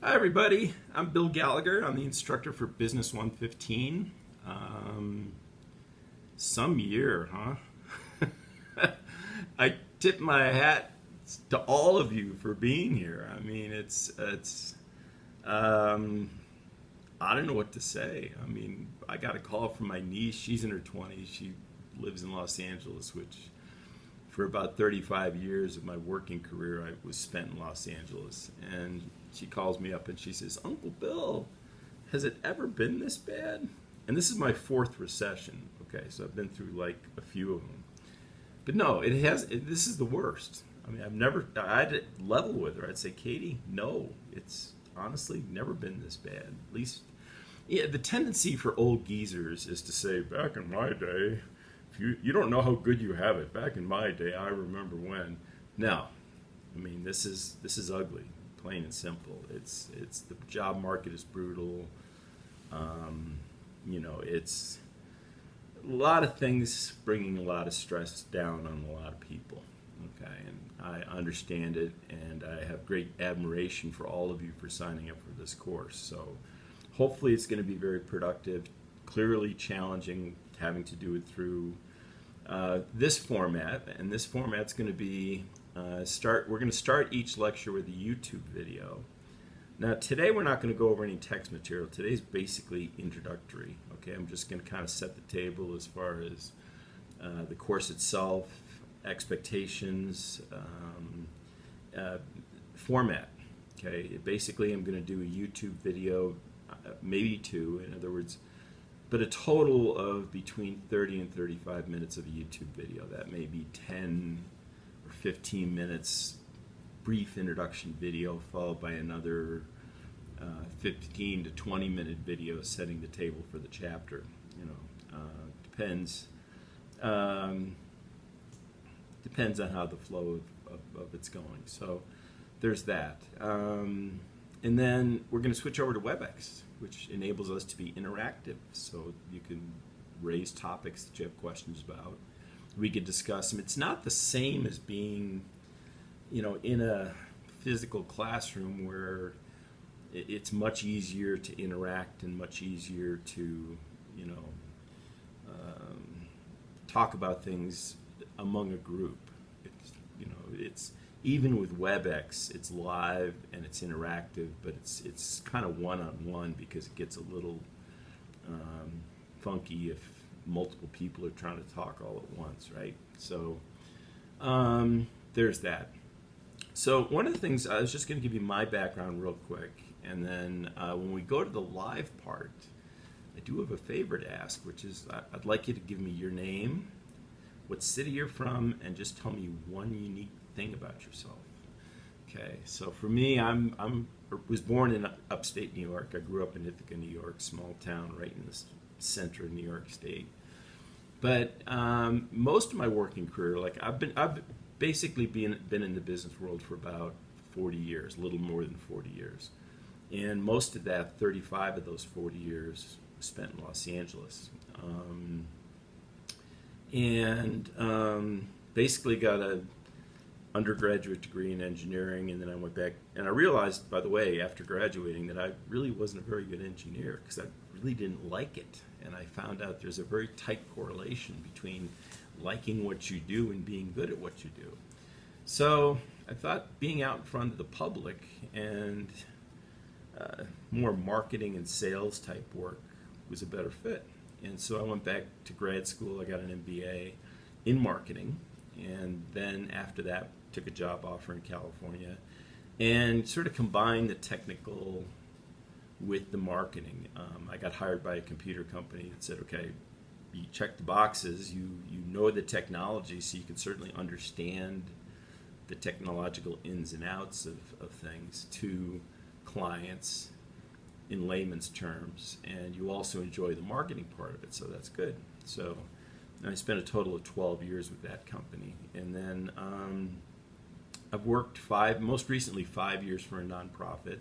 Hi everybody, I'm Bill Gallagher. I'm the instructor for BUS115. Some year, huh? I tip my hat to all of you for being here. I mean, I don't know what to say. I mean, I got a call from my niece. She's in her 20s. She lives in Los Angeles, which for about 35 years of my working career, I was spent in Los Angeles. And she calls me up and she says, Uncle Bill, has it ever been this bad? And this is my fourth recession. Okay, so I've been through like a few of them. But no, this is the worst. I mean, I'd level with her. I'd say, Katie, no, it's honestly never been this bad. At least, yeah, the tendency for old geezers is to say, back in my day, you don't know how good you have it. Back in my day, I remember when. No, I mean this is ugly, plain and simple. It's the job market is brutal. It's a lot of things bringing a lot of stress down on a lot of people. Okay, and I understand it, and I have great admiration for all of you for signing up for this course. So hopefully it's going to be very productive, clearly challenging, having to do it through this format, and this format's going to be we're going to start each lecture with a YouTube video. Now today we're not going to go over any text material. Today's basically introductory. Okay, I'm just going to kind of set the table as far as the course itself, expectations, format. Okay, basically I'm going to do a YouTube video, maybe two, in other words, but a total of between 30 and 35 minutes of a YouTube video. That may be 10 or 15 minutes brief introduction video followed by another 15 to 20 minute video setting the table for the chapter. Depends on how the flow of it's going. So there's that. And then we're going to switch over to WebEx, which enables us to be interactive. So you can raise topics that you have questions about. We could discuss them. It's not the same as being, in a physical classroom where it's much easier to interact and much easier to, talk about things among a group. It's even with WebEx, it's live and it's interactive, but it's kind of one-on-one because it gets a little funky if multiple people are trying to talk all at once, right? So there's that. So one of the things, I was just going to give you my background real quick, and then when we go to the live part, I do have a favor to ask, which is I'd like you to give me your name, what city you're from, and just tell me one unique thing about yourself. Okay, so for me, I was born in upstate New York. I grew up in Ithaca, New York, small town right in the center of New York State. But most of my working career, like I've basically been in the business world for about 40 years, a little more than 40 years. And most of that, 35 of those 40 years, was spent in Los Angeles. Basically got an undergraduate degree in engineering, and then I went back, and I realized, by the way, after graduating, that I really wasn't a very good engineer because I really didn't like it. And I found out there's a very tight correlation between liking what you do and being good at what you do. So I thought being out in front of the public and more marketing and sales type work was a better fit. And so I went back to grad school. I got an MBA in marketing, and then after that took a job offer in California and sort of combined the technical with the marketing. I got hired by a computer company that said, okay, you check the boxes, you know the technology, so you can certainly understand the technological ins and outs of things to clients in layman's terms, and you also enjoy the marketing part of it, so that's good. So I spent a total of 12 years with that company, and then I've worked most recently 5 years for a nonprofit.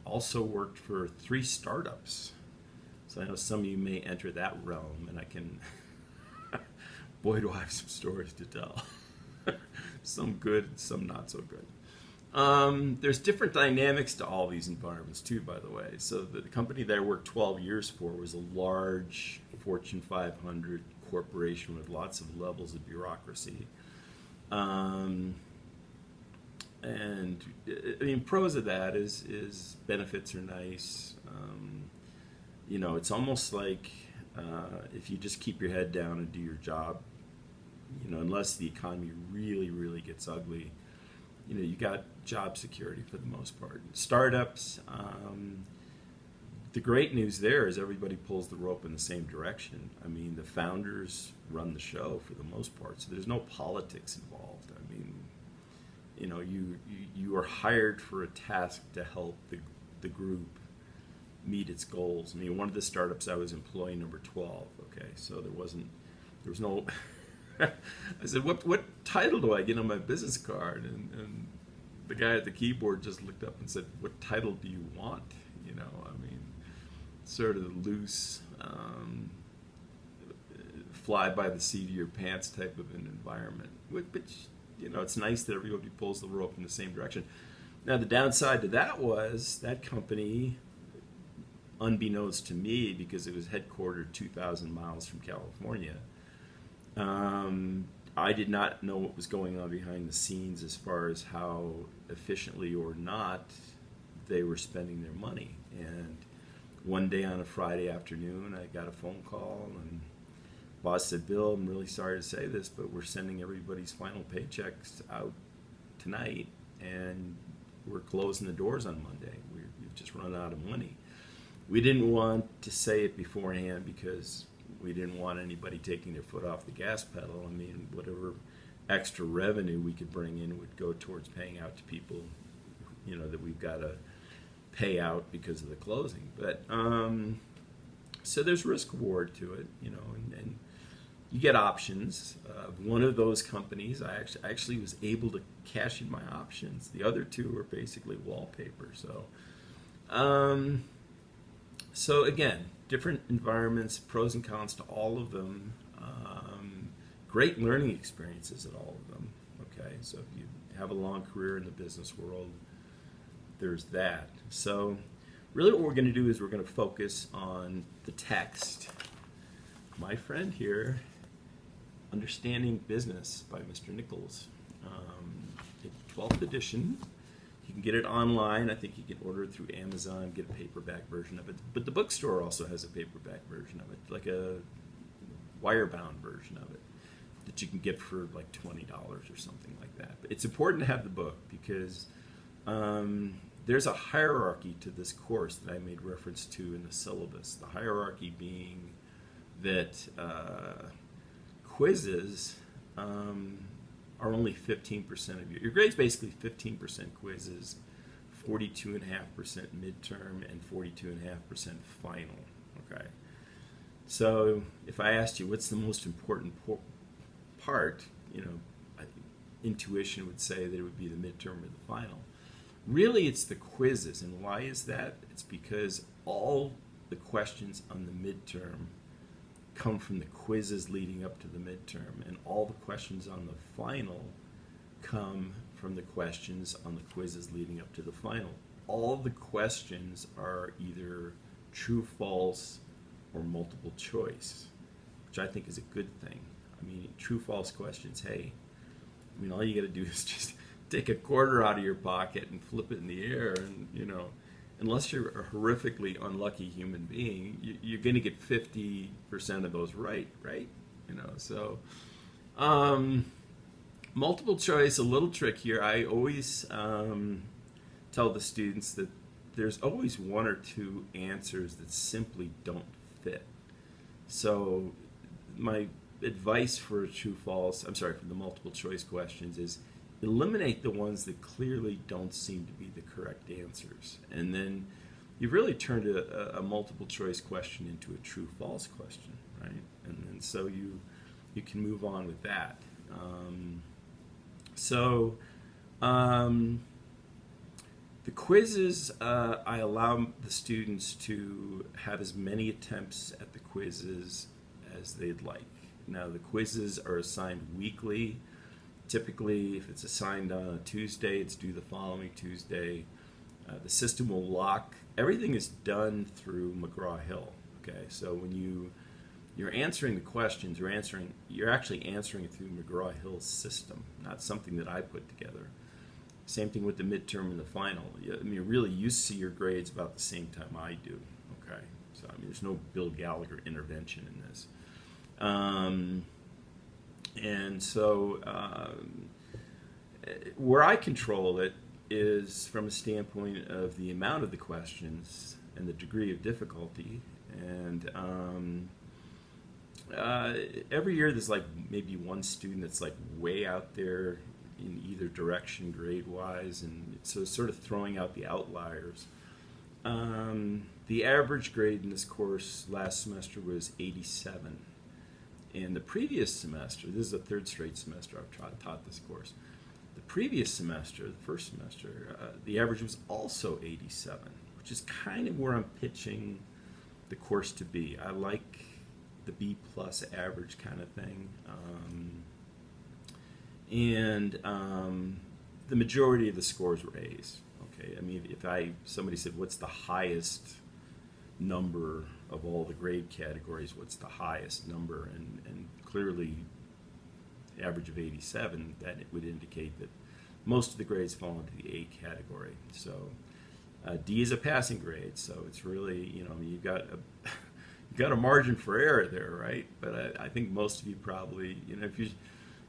Also worked for 3 startups. So I know some of you may enter that realm, and I can, boy, do I have some stories to tell. Some good, some not so good. There's different dynamics to all these environments too, by the way. So the company that I worked 12 years for was a large Fortune 500 corporation with lots of levels of bureaucracy. And I mean, pros of that is benefits are nice. It's almost like if you just keep your head down and do your job, unless the economy really, really gets ugly, you got job security for the most part. Startups, the great news there is everybody pulls the rope in the same direction. I mean, the founders run the show for the most part, so there's no politics involved. I mean, you are hired for a task to help the group meet its goals. I mean, one of the startups I was employee number 12. Okay, so there was no. I said, what title do I get on my business card? And the guy at the keyboard just looked up and said, what title do you want? I mean, sort of loose, fly by the seat of your pants type of an environment. Which, it's nice that everybody pulls the rope in the same direction. Now, the downside to that was that company, unbeknownst to me, because it was headquartered 2,000 miles from California, I did not know what was going on behind the scenes as far as how efficiently or not they were spending their money. And one day on a Friday afternoon, I got a phone call, and boss said, Bill, I'm really sorry to say this, but we're sending everybody's final paychecks out tonight, and we're closing the doors on Monday. We've just run out of money. We didn't want to say it beforehand because we didn't want anybody taking their foot off the gas pedal. I mean, whatever extra revenue we could bring in would go towards paying out to people, that we've got to pay out because of the closing. But so there's risk reward to it, and you get options. One of those companies, I actually was able to cash in my options. The other two were basically wallpaper. So again, different environments, pros and cons to all of them. Great learning experiences at all of them. Okay, so if you have a long career in the business world, there's that. So really what we're going to do is we're going to focus on the text. My friend here, Understanding Business by Mr. Nichols. 12th edition. You can get it online. I think you can order it through Amazon, get a paperback version of it. But the bookstore also has a paperback version of it, like a wire-bound version of it that you can get for like $20 or something like that. But it's important to have the book because there's a hierarchy to this course that I made reference to in the syllabus. The hierarchy being that quizzes are only 15% of your grade's basically 15% quizzes, 42.5% midterm, and 42.5% final. Okay. So if I asked you what's the most important part, intuition would say that it would be the midterm or the final. Really, it's the quizzes, and why is that? It's because all the questions on the midterm come from the quizzes leading up to the midterm, and all the questions on the final come from the questions on the quizzes leading up to the final. All the questions are either true, false, or multiple choice, which I think is a good thing. I mean, true, false questions, hey, all you got to do is just take a quarter out of your pocket and flip it in the air, and unless you're a horrifically unlucky human being, you're going to get 50% of those right? So multiple choice, a little trick here. I always tell the students that there's always one or two answers that simply don't fit. So my advice for for the multiple choice questions is eliminate the ones that clearly don't seem to be the correct answers. And then you've really turned a multiple choice question into a true false question, right? And then so you can move on with that. The quizzes, I allow the students to have as many attempts at the quizzes as they'd like. Now, the quizzes are assigned weekly. Typically, if it's assigned on a Tuesday, it's due the following Tuesday. The system will lock. Everything is done through McGraw-Hill. Okay, so when you're answering the questions, you're actually answering it through McGraw-Hill's system, not something that I put together. Same thing with the midterm and the final. I mean, really, you see your grades about the same time I do. Okay, so I mean, there's no Bill Gallagher intervention in this. And so where I control it is from a standpoint of the amount of the questions and the degree of difficulty. And every year there's like maybe one student that's like way out there in either direction grade-wise, and so it's sort of throwing out the outliers. The average grade in this course last semester was 87. And the previous semester, this is the third straight semester I've taught this course. The previous semester, the first semester, the average was also 87, which is kind of where I'm pitching the course to be. I like the B plus average kind of thing. The majority of the scores were A's. Okay, I mean, if somebody said, what's the highest number of all the grade categories, what's the highest number, and clearly average of 87, that it would indicate that most of the grades fall into the A category. So D is a passing grade, so it's really, you know, I mean, you've got a margin for error there, right? But I think most of you probably, you know,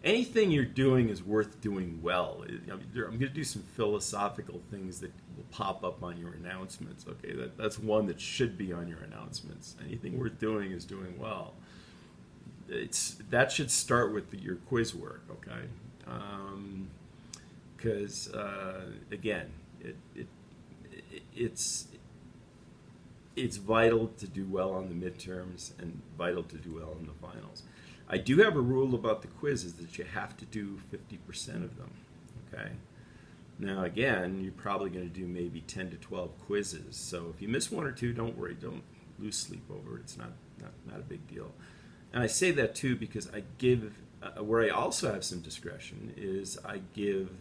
anything you're doing is worth doing well. I'm going to do some philosophical things that will pop up on your announcements. Okay, that's one that should be on your announcements. Anything worth doing is doing well. That should start with your quiz work. Okay, because again, it's vital to do well on the midterms and vital to do well in the finals. I do have a rule about the quizzes that you have to do 50% of them, okay? Now, again, you're probably going to do maybe 10 to 12 quizzes, so if you miss one or two, don't worry, don't lose sleep over it. It's not a big deal. And I say that, too, because I give, where I also have some discretion, is I give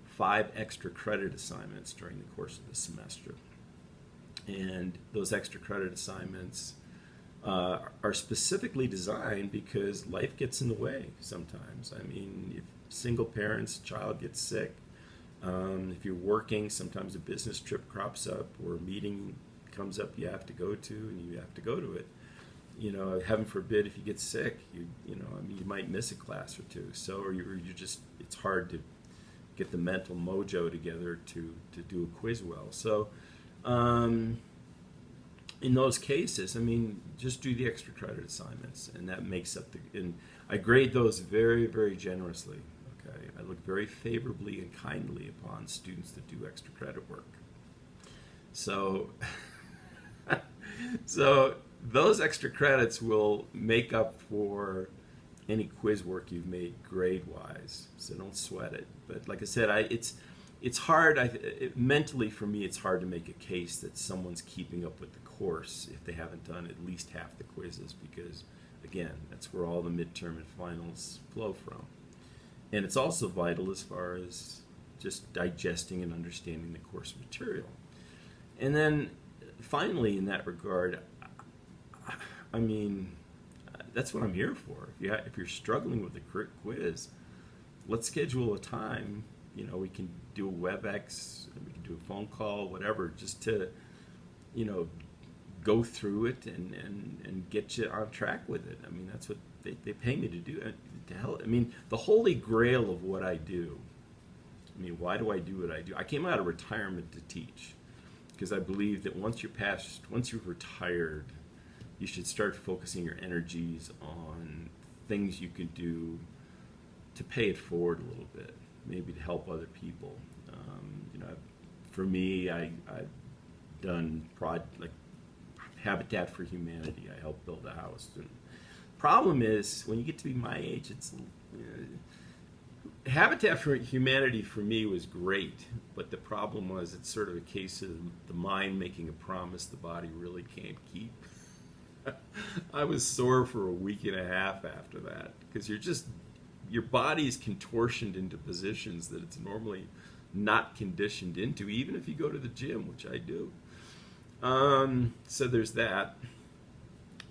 5 extra credit assignments during the course of the semester. And those extra credit assignments are specifically designed because life gets in the way sometimes. I mean, if single parents, child gets sick, if you're working, sometimes a business trip crops up or a meeting comes up you have to go to, and you have to go to it. You know, heaven forbid if you get sick, you know, I mean, you might miss a class or two. So, or you just, it's hard to get the mental mojo together to do a quiz well. So, in those cases, I mean, just do the extra credit assignments, and that makes up and I grade those very, very generously, okay? I look very favorably and kindly upon students that do extra credit work. So, so those extra credits will make up for any quiz work you've made grade-wise, so don't sweat it. But like I said, it's hard, mentally for me, it's hard to make a case that someone's keeping up with the course if they haven't done at least half the quizzes, because, again, that's where all the midterm and finals flow from. And it's also vital as far as just digesting and understanding the course material. And then, finally, in that regard, I mean, that's what I'm here for. If you're struggling with a quiz, let's schedule a time. You know, we can do a WebEx, we can do a phone call, whatever, just to, you know, go through it and get you on track with it. I mean, that's what they pay me to do. I mean, the holy grail of what I do. I mean, why do I do what I do? I came out of retirement to teach because I believe that once you've retired, you should start focusing your energies on things you can do to pay it forward a little bit. Maybe to help other people. You know, for me, I've done like Habitat for Humanity. I helped build a house. And problem is, when you get to be my age, it's Habitat for Humanity for me was great, but the problem was it's sort of a case of the mind making a promise the body really can't keep. I was sore for a week and a half after that because you're just your body is contortioned into positions that it's normally not conditioned into, even if you go to the gym, which I do. So there's that.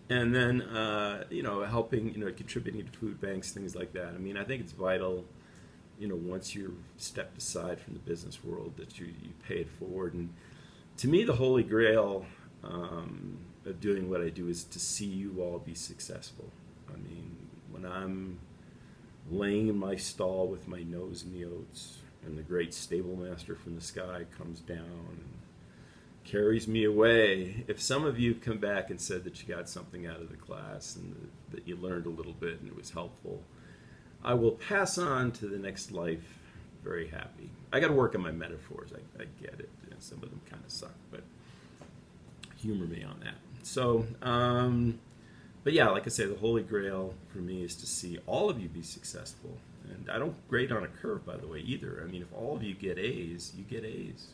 And then, helping, contributing to food banks, things like that. I mean, I think it's vital, once you're stepped aside from the business world, that you pay it forward. And to me, the holy grail of doing what I do is to see you all be successful. I mean, when I'm laying in my stall with my nose in the oats, and the great stable master from the sky comes down and carries me away. If some of you come back and said that you got something out of the class and that you learned a little bit and it was helpful, I will pass on to the next life very happy. I got to work on my metaphors. I get it. Some of them kind of suck, but humor me on that. So, but yeah, like I say, the holy grail for me is to see all of you be successful. And I don't grade on a curve, by the way, either. I mean, if all of you get A's, you get A's.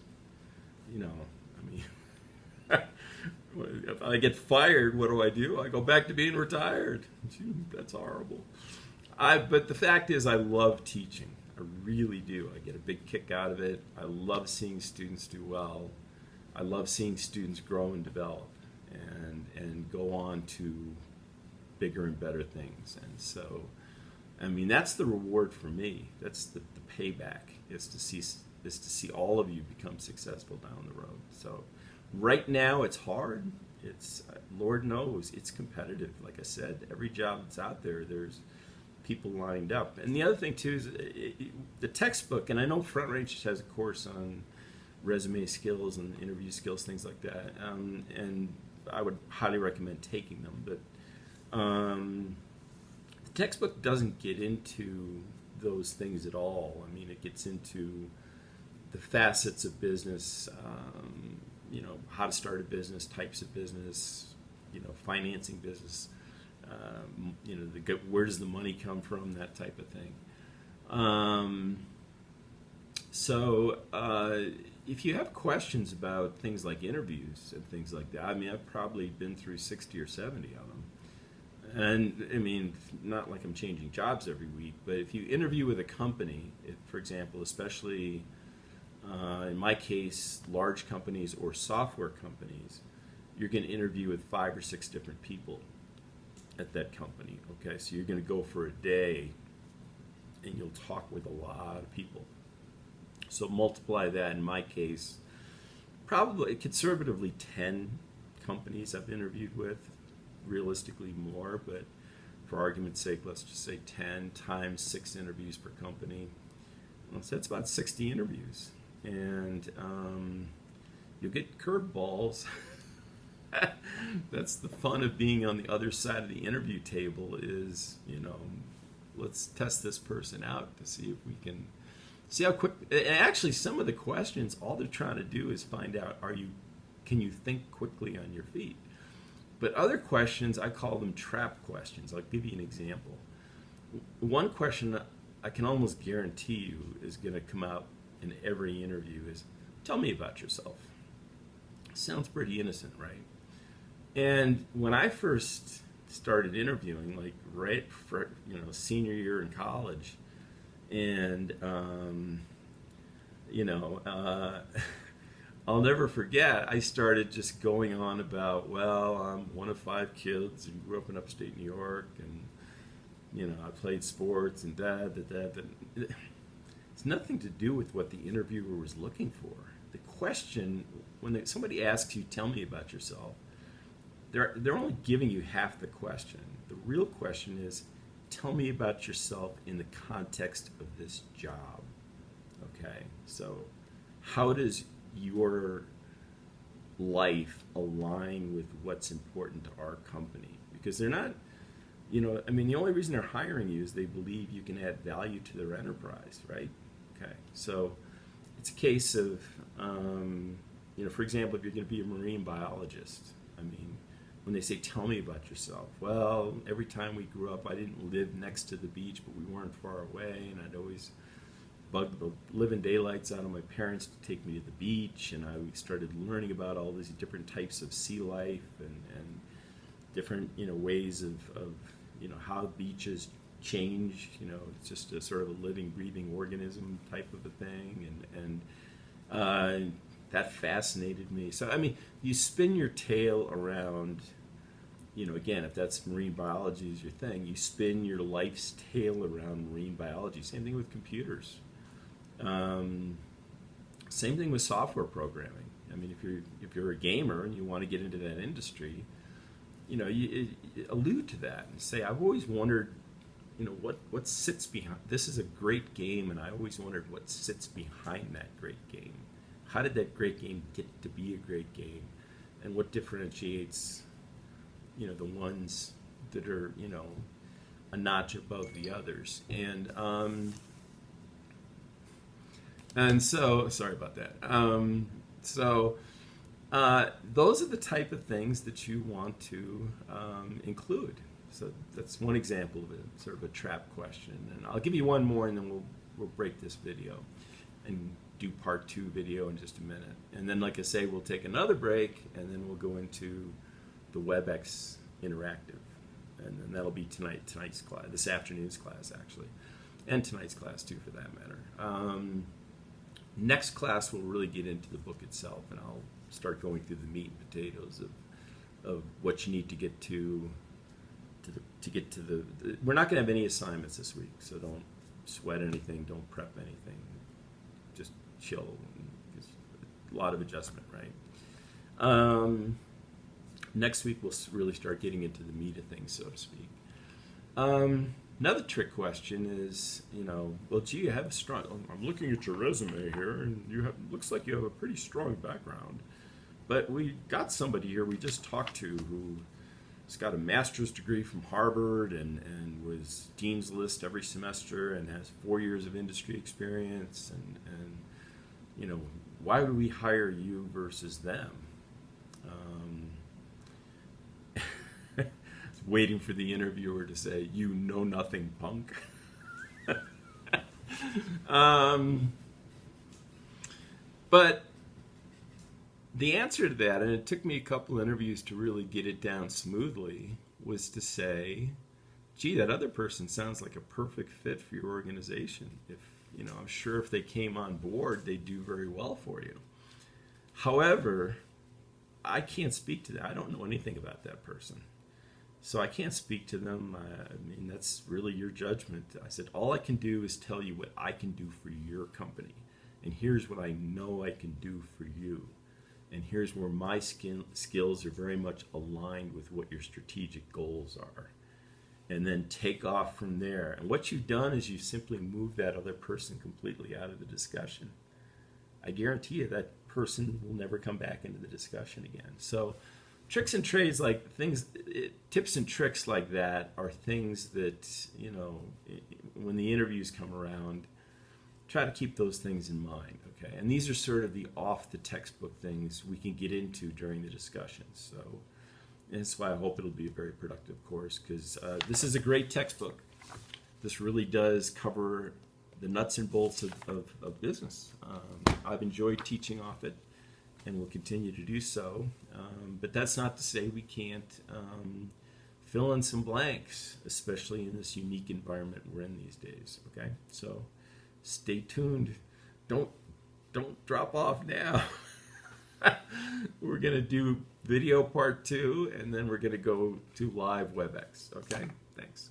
If I get fired, what do? I go back to being retired. That's horrible. But the fact is, I love teaching. I really do. I get a big kick out of it. I love seeing students do well. I love seeing students grow and develop and go on to bigger and better things. And so, I mean, that's the reward for me. That's the payback, is to see all of you become successful down the road. So right now it's hard. It's, Lord knows, it's competitive. Like I said, every job that's out there, there's people lined up. And the other thing too is the textbook, and I know Front Range has a course on resume skills and interview skills, things like that, and I would highly recommend taking them. But the textbook doesn't get into those things at all. I mean, it gets into the facets of business, how to start a business, types of business, financing business, where does the money come from, that type of thing. So if you have questions about things like interviews and things like that, I mean, I've probably been through 60 or 70 of them. And I mean, not like I'm changing jobs every week, but if you interview with a company, for example, especially in my case, large companies or software companies, you're going to interview with 5 or 6 different people at that company. Okay, so you're going to go for a day and you'll talk with a lot of people. So multiply that, in my case, probably conservatively 10 companies I've interviewed with, realistically more, but for argument's sake, let's just say 10 times 6 interviews per company. So that's about 60 interviews. And you'll get curveballs. That's the fun of being on the other side of the interview table, is, let's test this person out to see if we can see how quick. And actually, some of the questions, all they're trying to do is find out, can you think quickly on your feet? But other questions, I call them trap questions. I'll give you an example. One question I can almost guarantee you is going to come out in every interview is, tell me about yourself. Sounds pretty innocent, right? And when I first started interviewing, like right for, senior year in college, and I'll never forget, I started just going on about, well, I'm one of 5 kids and grew up in upstate New York, and I played sports and that. It's nothing to do with what the interviewer was looking for. The question, when somebody asks you, tell me about yourself, they're only giving you half the question. The real question is, tell me about yourself in the context of this job. Okay, so how does your life align with what's important to our company? Because they're not, the only reason they're hiring you is they believe you can add value to their enterprise, right? Okay, so it's a case of, for example, if you're going to be a marine biologist, when they say, tell me about yourself, well, every time we grew up, I didn't live next to the beach, but we weren't far away, and I'd always bugged the living daylights out of my parents to take me to the beach, and I started learning about all these different types of sea life and different ways of how beaches change. It's just a sort of a living, breathing organism type of a thing, and that fascinated me. So I mean, you spin your tail around. Again, if that's marine biology is your thing, you spin your life's tail around marine biology. Same thing with computers. Same thing with software programming. I mean, if you're a gamer and you want to get into that industry, you allude to that and say, I've always wondered, what sits behind. This is a great game, and I always wondered what sits behind that great game. How did that great game get to be a great game, and what differentiates, the ones that are, a notch above the others, and so sorry about that. Those are the type of things that you want to include. So that's one example of a sort of a trap question. And I'll give you one more, and then we'll break this video and do part 2 video in just a minute. And then, like I say, we'll take another break, and then we'll go into the WebEx Interactive. And then that'll be tonight's class, this afternoon's class, actually. And tonight's class, too, for that matter. Next class, we'll really get into the book itself, and I'll start going through the meat and potatoes of what you need to get to get to the we're not going to have any assignments this week, so don't sweat anything, don't prep anything, just chill. It's a lot of adjustment, right? Next week we'll really start getting into the meat of things, so to speak. Another trick question is, well, gee, you have a strong. I'm looking at your resume here, and looks like you have a pretty strong background. But we got somebody here we just talked to who's got a master's degree from Harvard and was Dean's List every semester and has 4 years of industry experience. And why would we hire you versus them? Waiting for the interviewer to say, "You know nothing, punk." But the answer to that, and it took me a couple interviews to really get it down smoothly, was to say, gee, that other person sounds like a perfect fit for your organization. I'm sure if they came on board, they'd do very well for you. However, I can't speak to that. I don't know anything about that person. So I can't speak to them. I mean, that's really your judgment. I said, all I can do is tell you what I can do for your company. And here's what I know I can do for you. And here's where my skills are very much aligned with what your strategic goals are. And then take off from there. And what you've done is you've simply moved that other person completely out of the discussion. I guarantee you that person will never come back into the discussion again. So tricks and trades, tips and tricks like that are things that, when the interviews come around, try to keep those things in mind, okay? And these are sort of the off-the-textbook things we can get into during the discussions. So that's why I hope it'll be a very productive course, because this is a great textbook. This really does cover the nuts and bolts of business. I've enjoyed teaching off it, and will continue to do so. But that's not to say we can't fill in some blanks, especially in this unique environment we're in these days, okay? So stay tuned. Don't drop off now. We're going to do video part 2, and then we're going to go to live WebEx, okay? Thanks.